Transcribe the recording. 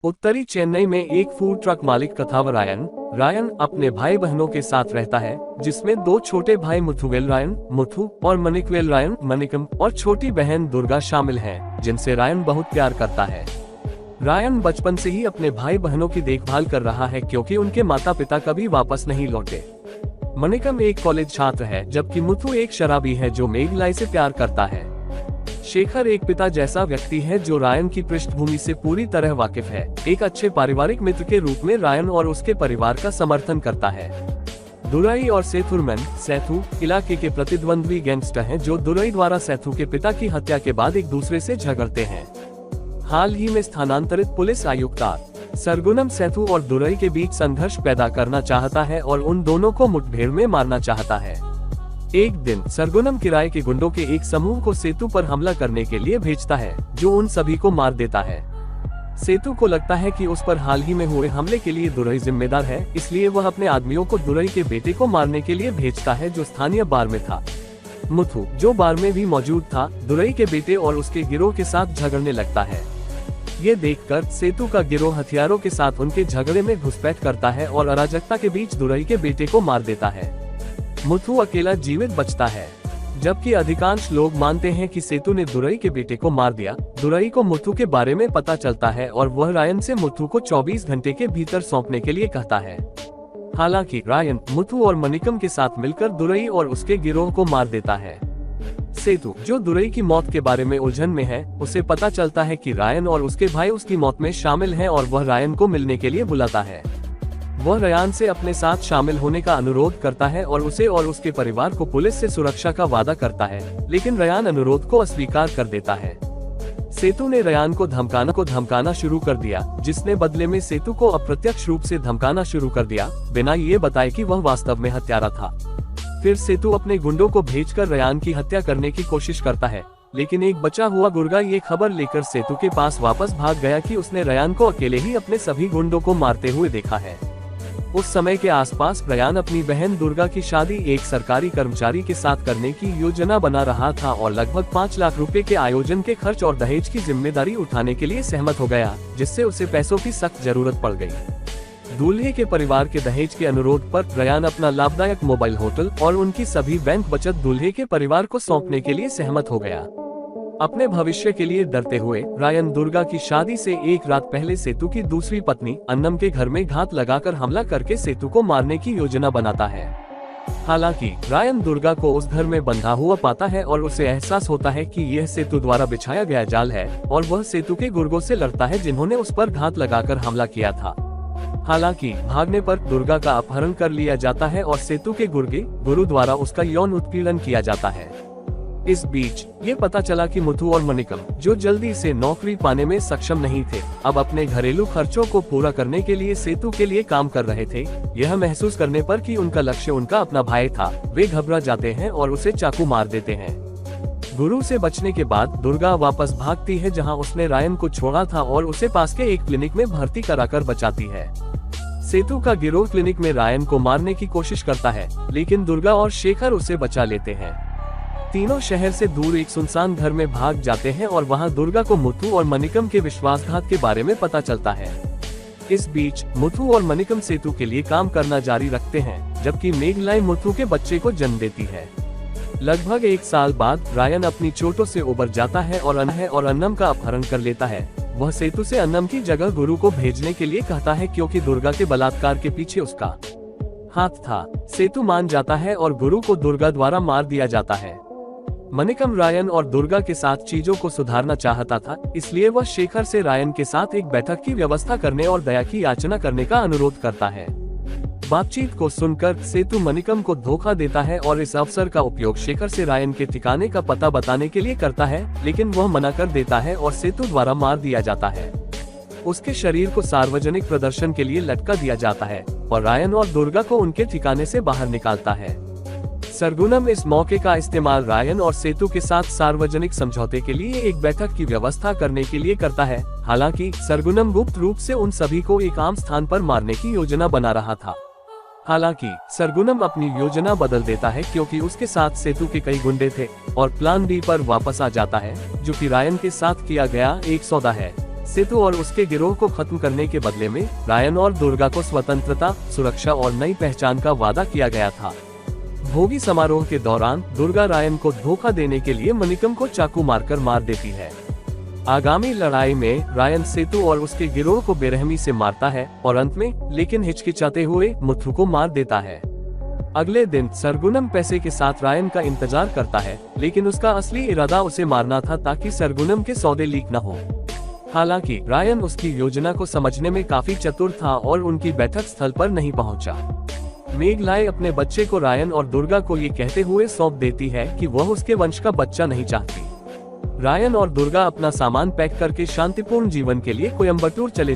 उत्तरी चेन्नई में एक फूड ट्रक मालिक का था रायन अपने भाई बहनों के साथ रहता है, जिसमें दो छोटे भाई मुथुवेल रायन मुथु और मनिकवेल रायन मनिकम और छोटी बहन दुर्गा शामिल हैं, जिनसे रायन बहुत प्यार करता है। रायन बचपन से ही अपने भाई बहनों की देखभाल कर रहा है, क्योंकि उनके माता पिता कभी वापस नहीं लौटे। मनिकम एक कॉलेज छात्र है, जबकि मुथु एक शराबी है जो मेघलाई से प्यार करता है। शेखर एक पिता जैसा व्यक्ति है जो रायन की पृष्ठभूमि से पूरी तरह वाकिफ है। एक अच्छे पारिवारिक मित्र के रूप में रायन और उसके परिवार का समर्थन करता है। दुराई और सेथु इलाके के प्रतिद्वंद्वी गैंगस्टर हैं, जो दुराई द्वारा सेथु के पिता की हत्या के बाद एक दूसरे से झगड़ते हैं। हाल ही में स्थानांतरित पुलिस आयुक्त सरगुनम सेथु और दुराई के बीच संघर्ष पैदा करना चाहता है और उन दोनों को मुठभेड़ में मारना चाहता है। एक दिन सरगुनम किराए के गुंडों के एक समूह को सेतु पर हमला करने के लिए भेजता है, जो उन सभी को मार देता है। सेतु को लगता है कि उस पर हाल ही में हुए हमले के लिए दुराई जिम्मेदार है, इसलिए वह अपने आदमियों को दुराई के बेटे को मारने के लिए भेजता है, जो स्थानीय बार में था। मुथु, जो बार में भी मौजूद था, दुराई के बेटे और उसके गिरोह के साथ झगड़ने लगता है। ये देखकर सेतु का गिरोह हथियारों के साथ उनके झगड़े में घुसपैठ करता है और अराजकता के बीच दुराई के बेटे को मार देता है। मुथु अकेला जीवित बचता है, जबकि अधिकांश लोग मानते हैं कि सेतु ने दुराई के बेटे को मार दिया। दुराई को मुथु के बारे में पता चलता है और वह रायन से मुथु को 24 घंटे के भीतर सौंपने के लिए कहता है। हालांकि रायन मुथु और मनिकम के साथ मिलकर दुराई और उसके गिरोह को मार देता है। सेतु, जो दुराई की मौत के बारे में उलझन में है, उसे पता चलता है कि रायन और उसके भाई उसकी मौत में शामिल हैं और वह रायन को मिलने के लिए बुलाता है। वह रायन से अपने साथ शामिल होने का अनुरोध करता है और उसे और उसके परिवार को पुलिस से सुरक्षा का वादा करता है, लेकिन रायन अनुरोध को अस्वीकार कर देता है। सेतु ने रायन को धमकाना शुरू कर दिया, जिसने बदले में सेतु को अप्रत्यक्ष रूप से धमकाना शुरू कर दिया, बिना ये बताए कि वह वास्तव में हत्यारा था। फिर सेतु अपने गुंडों को भेजकर रायन की हत्या करने की कोशिश करता है, लेकिन एक बचा हुआ गुर्गा ये खबर लेकर सेतु के पास वापस भाग गया कि उसने रायन को अकेले ही अपने सभी गुंडों को मारते हुए देखा है। उस समय के आसपास रायन अपनी बहन दुर्गा की शादी एक सरकारी कर्मचारी के साथ करने की योजना बना रहा था और लगभग 5 लाख रुपए के आयोजन के खर्च और दहेज की जिम्मेदारी उठाने के लिए सहमत हो गया, जिससे उसे पैसों की सख्त जरूरत पड़ गई। दूल्हे के परिवार के दहेज के अनुरोध पर रायन अपना लाभदायक मोबाइल होटल और उनकी सभी बैंक बचत दूल्हे के परिवार को सौंपने के लिए सहमत हो गया। अपने भविष्य के लिए डरते हुए रायन दुर्गा की शादी से एक रात पहले सेतु की दूसरी पत्नी अन्नम के घर में घात लगाकर हमला करके सेतु को मारने की योजना बनाता है। हालांकि रायन दुर्गा को उस घर में बंधा हुआ पाता है और उसे एहसास होता है कि यह सेतु द्वारा बिछाया गया जाल है और वह सेतु के गुर्गों से लड़ता है, जिन्होंने उस पर घात लगाकर हमला किया था। हालांकि भागने पर दुर्गा का अपहरण कर लिया जाता है और सेतु के गुरु द्वारा उसका यौन उत्पीड़न किया जाता है। इस बीच ये पता चला कि मुथु और मनिकम, जो जल्दी से नौकरी पाने में सक्षम नहीं थे, अब अपने घरेलू खर्चों को पूरा करने के लिए सेतु के लिए काम कर रहे थे। यह महसूस करने पर कि उनका लक्ष्य उनका अपना भाई था, वे घबरा जाते हैं और उसे चाकू मार देते हैं। गुरु से बचने के बाद दुर्गा वापस भागती है, जहां उसने रायन को छोड़ा था, और उसे पास के एक क्लिनिक में भर्ती कराकर बचाती है। सेतु का गिरोह क्लिनिक में रायन को मारने की कोशिश करता है, लेकिन दुर्गा और शेखर उसे बचा लेते हैं। तीनों शहर से दूर एक सुनसान घर में भाग जाते हैं और वहां दुर्गा को मुथु और मनिकम के विश्वासघात के बारे में पता चलता है। इस बीच मुथु और मनिकम सेतु के लिए काम करना जारी रखते हैं, जबकि मेघलाई मुथु के बच्चे को जन्म देती है। लगभग 1 साल बाद रायन अपनी चोटों से उबर जाता है और अन्नम का अपहरण कर लेता है। वह सेतु से अन्नम की जगह गुरु को भेजने के लिए कहता है, क्योंकि दुर्गा के बलात्कार के पीछे उसका हाथ था। सेतु मान जाता है और गुरु को दुर्गा द्वारा मार दिया जाता है। मनिकम रायन और दुर्गा के साथ चीजों को सुधारना चाहता था, इसलिए वह शेखर से रायन के साथ एक बैठक की व्यवस्था करने और दया की याचना करने का अनुरोध करता है। बातचीत को सुनकर सेतु मनिकम को धोखा देता है और इस अवसर का उपयोग शेखर से रायन के ठिकाने का पता बताने के लिए करता है, लेकिन वह मना कर देता है और सेतु द्वारा मार दिया जाता है। उसके शरीर को सार्वजनिक प्रदर्शन के लिए लटका दिया जाता है और रायन और दुर्गा को उनके ठिकाने से बाहर निकालता है। सरगुनम इस मौके का इस्तेमाल रायन और सेतु के साथ सार्वजनिक समझौते के लिए एक बैठक की व्यवस्था करने के लिए करता है। हालांकि सरगुनम गुप्त रूप से उन सभी को एक आम स्थान पर मारने की योजना बना रहा था। हालांकि सरगुनम अपनी योजना बदल देता है, क्योंकि उसके साथ सेतु के कई गुंडे थे और प्लान बी पर वापस आ जाता है, जो कि रायन के साथ किया गया एक सौदा है। सेतु और उसके गिरोह को खत्म करने के बदले में रायन और दुर्गा को स्वतंत्रता, सुरक्षा और नई पहचान का वादा किया गया था। भोगी समारोह के दौरान दुर्गा रायन को धोखा देने के लिए मनिकम को चाकू मारकर मार देती है। आगामी लड़ाई में रायन सेतु और उसके गिरोह को बेरहमी से मारता है और अंत में लेकिन हिचकिचाते हुए मुथु को मार देता है। अगले दिन सरगुनम पैसे के साथ रायन का इंतजार करता है, लेकिन उसका असली इरादा उसे मारना था ताकि सरगुनम के सौदे लीक न हो। हालांकि रायन उसकी योजना को समझने में काफी चतुर था और उनकी बैठक स्थल पर नहीं पहुंचा। मेघलाई अपने बच्चे को रायन और दुर्गा को ये कहते हुए सौंप देती है कि वह उसके वंश का बच्चा नहीं चाहती। रायन और दुर्गा अपना सामान पैक करके शांतिपूर्ण जीवन के लिए कोयम्बटूर चले जाते हैं।